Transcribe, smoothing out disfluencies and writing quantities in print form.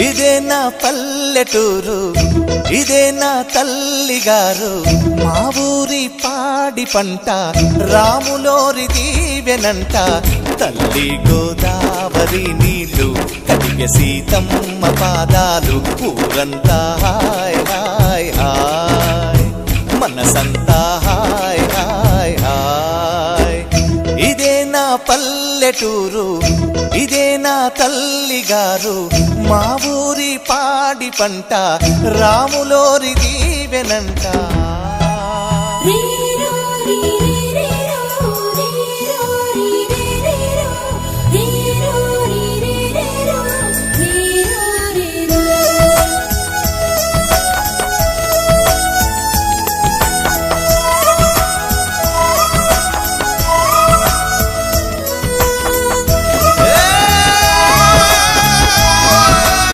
ఇదే నా పల్లెటూరు, ఇదే నా తల్లిగారు, మా ఊరి పాడి పంట రాములోరి దీవెనంట. తల్లి గోదావరి నీళ్ళు కడిగ సీతమ్మ పాదాలు, ఊరంతా హాయ్ హాయ్ హాయ్, మనసంతా హాయ్ హాయ్ హాయ్. ఇదే నా పల్లెటూరు, ఇదే నా తల్లిగారు, మా ఊరి పాడి పంట రాములోరి దీవెనంట.